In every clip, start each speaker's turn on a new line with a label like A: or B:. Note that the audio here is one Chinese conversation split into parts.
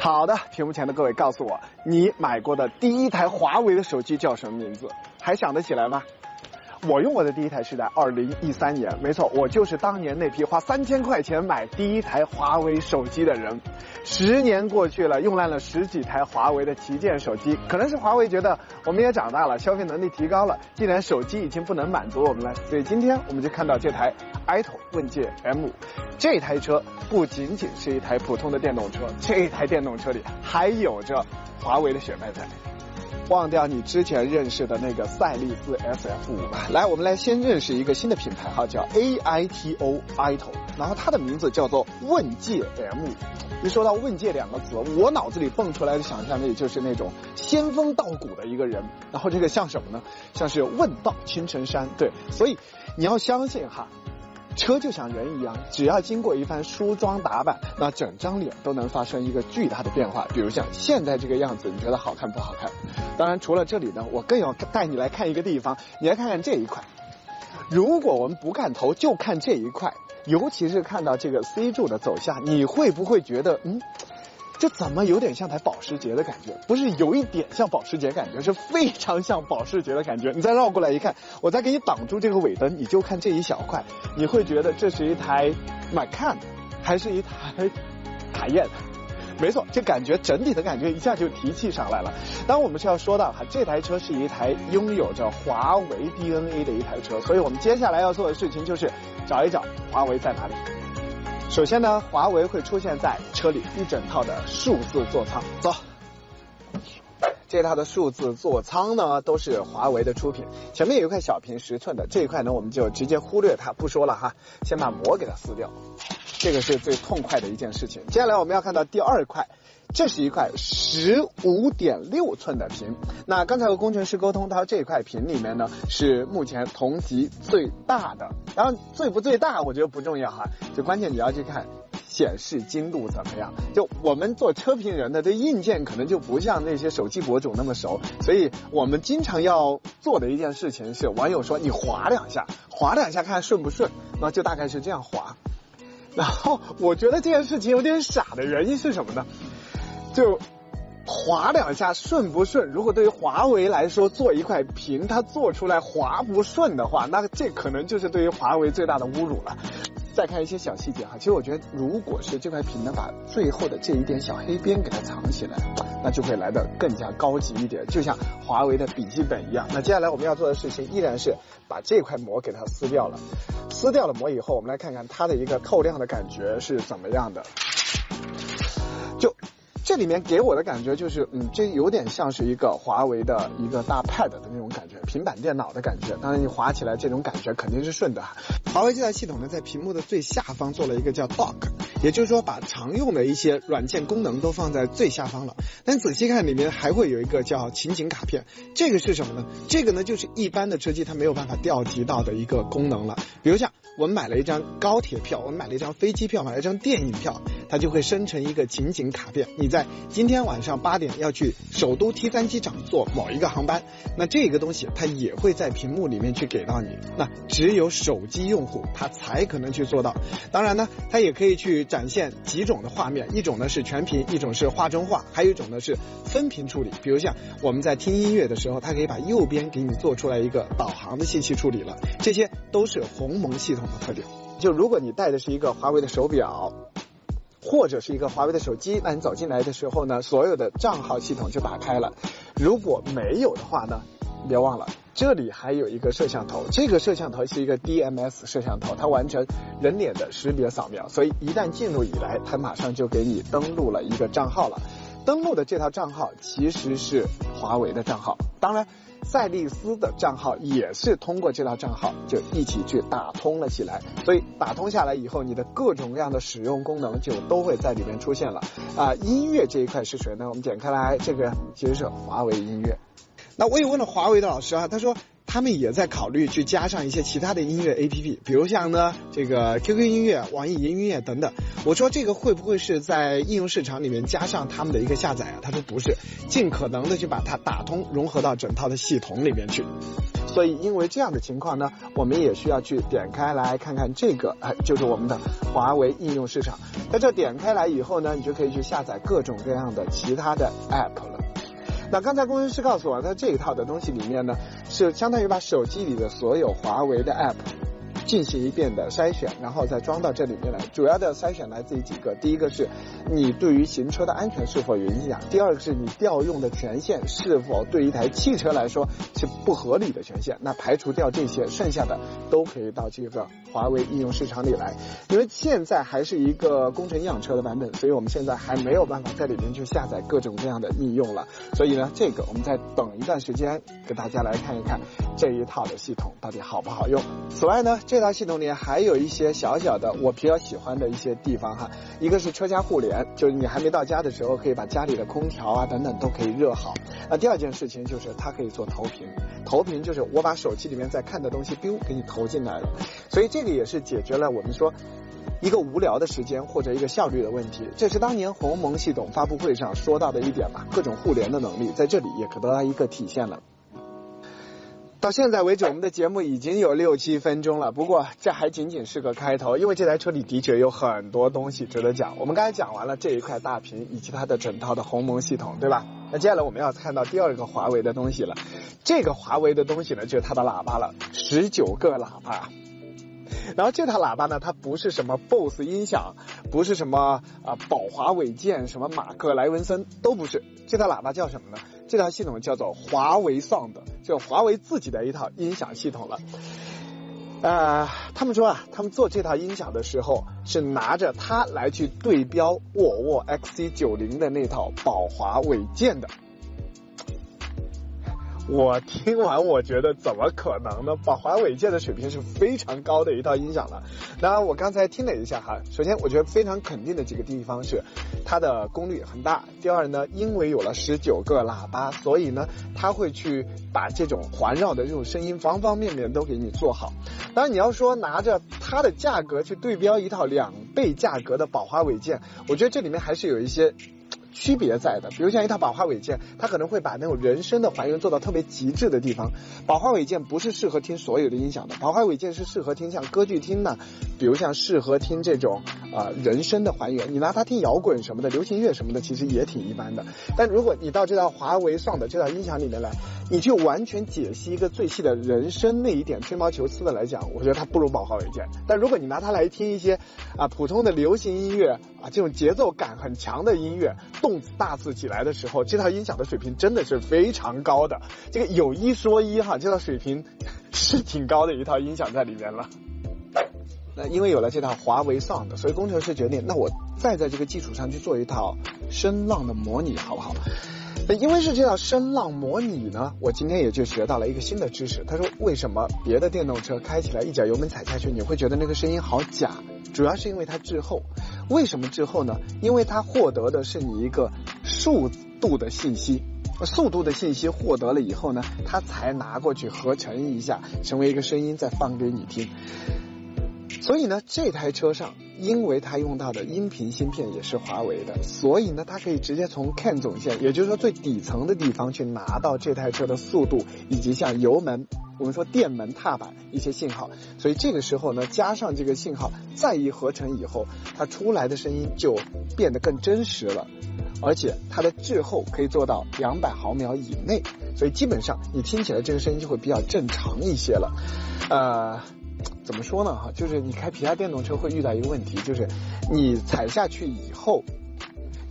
A: 好的，屏幕前的各位告诉我，你买过的第一台华为的手机叫什么名字？还想得起来吗？我用过的第一台是在2013年，没错，我就是当年那批花3000块钱买第一台华为手机的人。10年过去了，用烂了10几台华为的旗舰手机，可能是华为觉得我们也长大了，消费能力提高了，既然手机已经不能满足我们了，所以今天我们就看到这台 iTO 问界 M5。这台车不仅仅是一台普通的电动车，这台电动车里还有着华为的血脉在。忘掉你之前认识的那个赛力斯 SF5吧。来，我们来先认识一个新的品牌哈，叫 AITO， 然后它的名字叫做问界 M。一说到问界2个字，我脑子里蹦出来的想象力就是那种仙风道骨的一个人，然后这个像什么呢？像是问道青城山。对，所以你要相信哈，车就像人一样，只要经过一番梳妆打扮，那整张脸都能发生一个巨大的变化。比如像现在这个样子，你觉得好看不好看？当然除了这里呢，我更要带你来看一个地方，你来看看这一块。如果我们不看头就看这一块，尤其是看到这个 C 柱的走下，你会不会觉得这怎么有点像台保时捷的感觉？不是有一点像保时捷感觉，是非常像保时捷的感觉。你再绕过来一看，我再给你挡住这个尾灯，你就看这一小块，你会觉得这是一台 Macan 还是一台卡宴？没错，这感觉整体的感觉一下就提气上来了。当然我们是要说到哈，这台车是一台拥有着华为 DNA 的一台车，所以我们接下来要做的事情就是找一找华为在哪里。首先呢，华为会出现在车里一整套的数字座舱。走，这套的数字座舱呢都是华为的出品。前面有一块小屏10寸的，这一块呢我们就直接忽略它不说了哈，先把膜给它撕掉，这个是最痛快的一件事情。接下来我们要看到第二块，这是一块15.6寸的屏。那刚才和工程师沟通，他说这块屏里面呢是目前同级最大的。然后最不最大我觉得不重要哈，就关键你要去看显示精度怎么样。就我们做车评人的对硬件可能就不像那些手机博主那么熟，所以我们经常要做的一件事情是，网友说你滑两下看顺不顺，那就大概是这样滑。然后我觉得这件事情有点傻的原因是什么呢？就滑两下顺不顺，如果对于华为来说做一块屏它做出来滑不顺的话，那这可能就是对于华为最大的侮辱了。再看一些小细节哈，其实我觉得如果是这块屏能把最后的这一点小黑边给它藏起来，那就会来得更加高级一点，就像华为的笔记本一样。那接下来我们要做的事情依然是把这块膜给它撕掉了。撕掉了膜以后，我们来看看它的一个透亮的感觉是怎么样的。就这里面给我的感觉就是，这有点像是一个华为的一个大 pad 的那种感觉，平板电脑的感觉。当然你滑起来这种感觉肯定是顺的。华为这台系统呢，在屏幕的最下方做了一个叫 Dock， 也就是说把常用的一些软件功能都放在最下方了。但仔细看里面还会有一个叫情景卡片，这个是什么呢？这个呢就是一般的车机它没有办法调集到的一个功能了。比如像我们买了一张高铁票，我们买了一张飞机票，买了一张电影票，它就会生成一个情景卡片。你在今天晚上8点要去首都 T3 机场坐某一个航班，那这个东西它也会在屏幕里面去给到你。那只有手机用户他才可能去做到。当然呢，它也可以去展现几种的画面，一种呢是全屏，一种是画中画，还有一种呢是分屏处理。比如像我们在听音乐的时候，它可以把右边给你做出来一个导航的信息处理了，这些都是鸿蒙系统的特点。就如果你带的是一个华为的手表或者是一个华为的手机，那你走进来的时候呢，所有的账号系统就打开了。如果没有的话呢，别忘了这里还有一个摄像头，这个摄像头是一个 DMS 摄像头，它完成人脸的识别扫描，所以一旦进入以来，它马上就给你登录了一个账号了。登录的这套账号其实是华为的账号，当然赛力斯的账号也是通过这套账号就一起去打通了起来，所以打通下来以后，你的各种各样的使用功能就都会在里面出现了。音乐这一块是谁呢？我们点开来，这个其实是华为音乐。那我也问了华为的老师啊，他说他们也在考虑去加上一些其他的音乐 APP， 比如像呢这个 QQ 音乐、网易云音乐等等。我说这个会不会是在应用市场里面加上他们的一个下载啊？他说不是，尽可能的去把它打通，融合到整套的系统里面去。所以因为这样的情况呢，我们也需要去点开来看看这个，就是我们的华为应用市场。在这点开来以后呢，你就可以去下载各种各样的其他的 app 了。那刚才工程师告诉我，它这一套的东西里面呢，是相当于把手机里的所有华为的 app进行一遍的筛选，然后再装到这里面来。主要的筛选来自于几个，第一个是你对于行车的安全是否有影响，第二个是你调用的权限是否对一台汽车来说是不合理的权限。那排除掉这些，剩下的都可以到这个华为应用市场里来。因为现在还是一个工程样车的版本，所以我们现在还没有办法在里面去下载各种各样的应用了。所以呢，这个我们再等一段时间，给大家来看一看这一套的系统到底好不好用。此外呢，这套系统里还有一些小小的我比较喜欢的一些地方哈。一个是车家互联，就是你还没到家的时候，可以把家里的空调啊等等都可以热好。那第二件事情就是它可以做投屏，投屏就是我把手机里面在看的东西biu给你投进来了。所以这个也是解决了我们说一个无聊的时间或者一个效率的问题。这是当年鸿蒙系统发布会上说到的一点嘛，各种互联的能力在这里也可得到一个体现了。到现在为止，我们的节目已经有6-7分钟了，不过这还仅仅是个开头，因为这台车里的确有很多东西值得讲。我们刚才讲完了这一块大屏以及它的整套的鸿蒙系统，对吧？那接下来我们要看到第二个华为的东西了。这个华为的东西呢，就是它的喇叭了，19个喇叭。然后这套喇叭呢，它不是什么 BOSS 音响，不是什么宝华韦健，什么马克莱文森，都不是。这套喇叭叫什么呢？这套系统叫做华为 Sound， 就是华为自己的一套音响系统了。他们说他们做这套音响的时候是拿着它来去对标沃尔沃 XC90 的那套宝华韦健的。我听完我觉得怎么可能呢？宝华韦健的水平是非常高的一套音响了。当然我刚才听了一下哈，首先我觉得非常肯定的几个地方是它的功率很大，第二呢，因为有了19个喇叭，所以呢它会去把这种环绕的这种声音方方面面都给你做好。当然你要说拿着它的价格去对标一套2倍价格的宝华韦健，我觉得这里面还是有一些区别在的。比如像一套宝华韦健，它可能会把那种人声的还原做到特别极致的地方。宝华韦健不是适合听所有的音响的，宝华韦健是适合听像歌剧厅呢，比如像适合听这种人声的还原。你拿它听摇滚什么的，流行乐什么的，其实也挺一般的。但如果你到这套华为Sound的这套音响里面来，你就完全解析一个最细的人声那一点吹毛求疵的来讲，我觉得它不如宝华韦健。但如果你拿它来听一些普通的流行音乐这种节奏感很强的音乐，动次大次起来的时候，这套音响的水平真的是非常高的。这个有一说一哈，这套水平是挺高的一套音响在里面了。那因为有了这套华为 Sound， 所以工程师决定，那我再在这个基础上去做一套声浪的模拟，好不好？因为是这套声浪模拟呢，我今天也就学到了一个新的知识。他说为什么别的电动车开起来一脚油门踩下去你会觉得那个声音好假，主要是因为它滞后。为什么滞后呢？因为它获得的是你一个速度的信息，速度的信息获得了以后呢，它才拿过去合成一下，成为一个声音再放给你听。所以呢，这台车上因为它用到的音频芯片也是华为的，所以呢它可以直接从 CAN 总线，也就是说最底层的地方去拿到这台车的速度以及像油门，我们说电门踏板一些信号。所以这个时候呢，加上这个信号再一合成以后，它出来的声音就变得更真实了，而且它的滞后可以做到200毫秒以内，所以基本上你听起来这个声音就会比较正常一些了。怎么说呢就是你开皮卡电动车会遇到一个问题，就是你踩下去以后，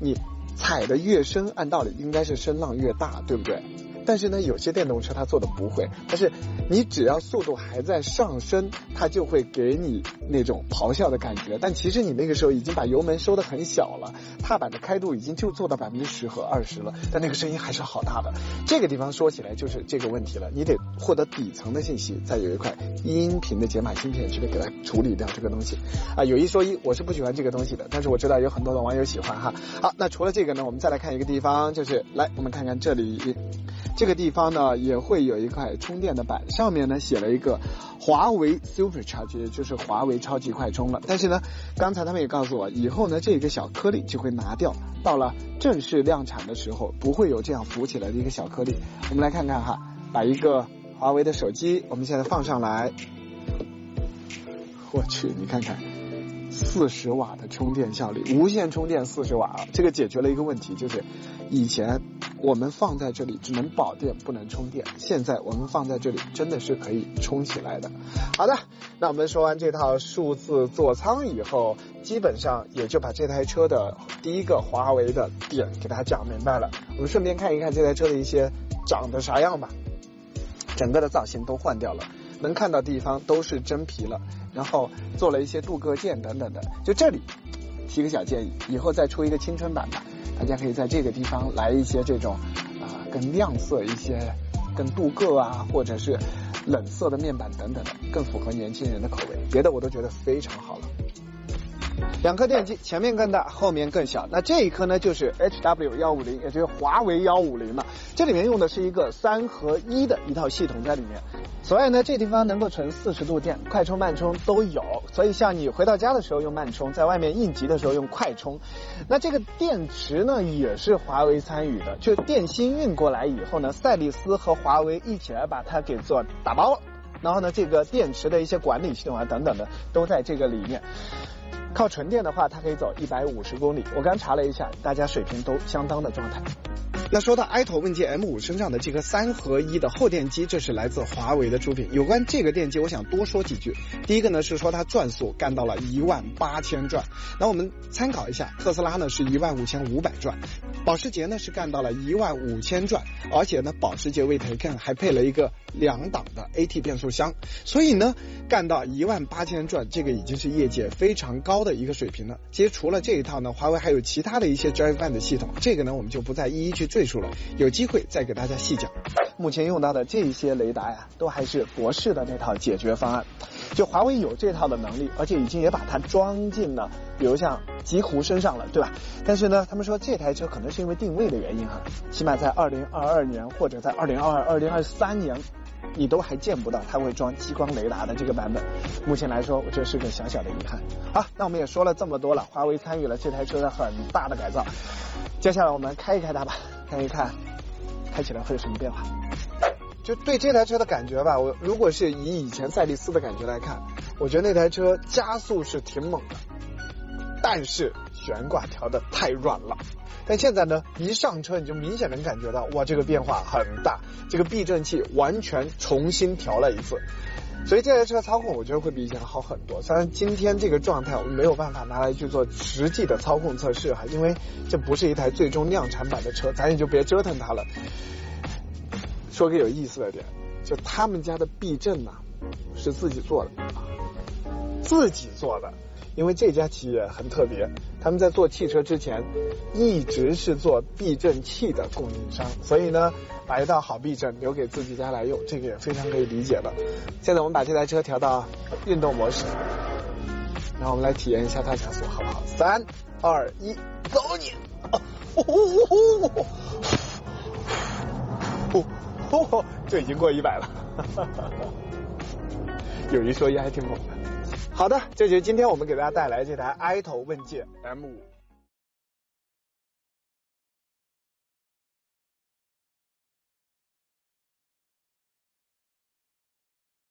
A: 你踩的越深，按道理应该是声浪越大，对不对？但是呢，有些电动车它做的不会，但是你只要速度还在上升，它就会给你那种咆哮的感觉。但其实你那个时候已经把油门收得很小了，踏板的开度已经就做到10%和20%了，但那个声音还是好大的。这个地方说起来就是这个问题了，你得获得底层的信息，再有一块音频的解码芯片去给它处理掉这个东西有一说一，我是不喜欢这个东西的，但是我知道有很多的网友喜欢哈。好，那除了这个呢，我们再来看一个地方，就是来我们看看这里。这个地方呢也会有一块充电的板，上面呢写了一个华为 Supercharge， 也就是华为超级快充了。但是呢，刚才他们也告诉我，以后呢这个小颗粒就会拿掉，到了正式量产的时候不会有这样浮起来的一个小颗粒。我们来看看哈，把一个华为的手机我们现在放上来，我去，你看看40瓦的充电效率，无线充电40瓦啊，这个解决了一个问题，就是以前我们放在这里只能保电不能充电，现在我们放在这里真的是可以充起来的。好的，那我们说完这套数字座舱以后，基本上也就把这台车的第一个华为的点给大家讲明白了。我们顺便看一看这台车的一些长得啥样吧。整个的造型都换掉了，能看到地方都是真皮了，然后做了一些镀铬件等等的。就这里提个小建议，以后再出一个青春版吧，大家可以在这个地方来一些这种更亮色一些，更镀铬啊，或者是冷色的面板等等的，更符合年轻人的口味。别的我都觉得非常好了。2颗电机，前面更大，后面更小。那这一颗呢，就是 HW150， 也就是华为150了。这里面用的是一个3合1的一套系统在里面，所以呢，这地方能够存40度电，快充慢充都有。所以像你回到家的时候用慢充，在外面应急的时候用快充。那这个电池呢，也是华为参与的，就电芯运过来以后呢，赛力斯和华为一起来把它给做打包了。然后呢，这个电池的一些管理系统啊等等的都在这个里面。靠纯电的话，它可以走150公里。我刚查了一下，大家水平都相当的状态。那说到 i 头问界 M5 身上的这个3合1的后电机，这是来自华为的出品。有关这个电机，我想多说几句。第一个呢是说它转速干到了18000转，那我们参考一下，特斯拉呢是15500转，保时捷呢是干到了15000转，而且呢保时捷 Taycan 还配了一个2档的 AT 变速箱，所以呢干到18000转，这个已经是业界非常高的一个水平了。其实除了这一套呢，华为还有其他的一些 Drive Ban 的系统，这个呢我们就不再一一去赘述了，有机会再给大家细讲。目前用到的这些雷达呀，都还是博世的那套解决方案。就华为有这套的能力，而且已经也把它装进了，比如像极狐身上了，对吧？但是呢，他们说这台车可能是因为定位的原因哈，起码在2022年或者在2022、2023年。你都还见不到它会装激光雷达的这个版本，目前来说我这是个小小的遗憾。好，那我们也说了这么多了，华为参与了这台车的很大的改造，接下来我们开一开它吧，看一看开起来会有什么变化。就对这台车的感觉吧，我如果是以以前赛力斯的感觉来看，我觉得那台车加速是挺猛的，但是悬挂调的太软了。但现在呢，一上车你就明显能感觉到，哇，这个变化很大，这个避震器完全重新调了一次，所以这台车操控我觉得会比以前好很多。虽然今天这个状态我们没有办法拿来去做实际的操控测试哈，因为这不是一台最终量产版的车，咱也就别折腾它了。说个有意思的点，就他们家的避震呢是自己做的，自己做的。因为这家企业很特别，他们在做汽车之前一直是做避震器的供应商，所以呢把一道好避震留给自己家来用，这个也非常可以理解的。现在我们把这台车调到运动模式，然后我们来体验一下它加速好不好？3、2、1，走你！这已经过100了，有一说一还挺猛的。好的，这就是今天我们给大家带来这台 i 头问界 M5。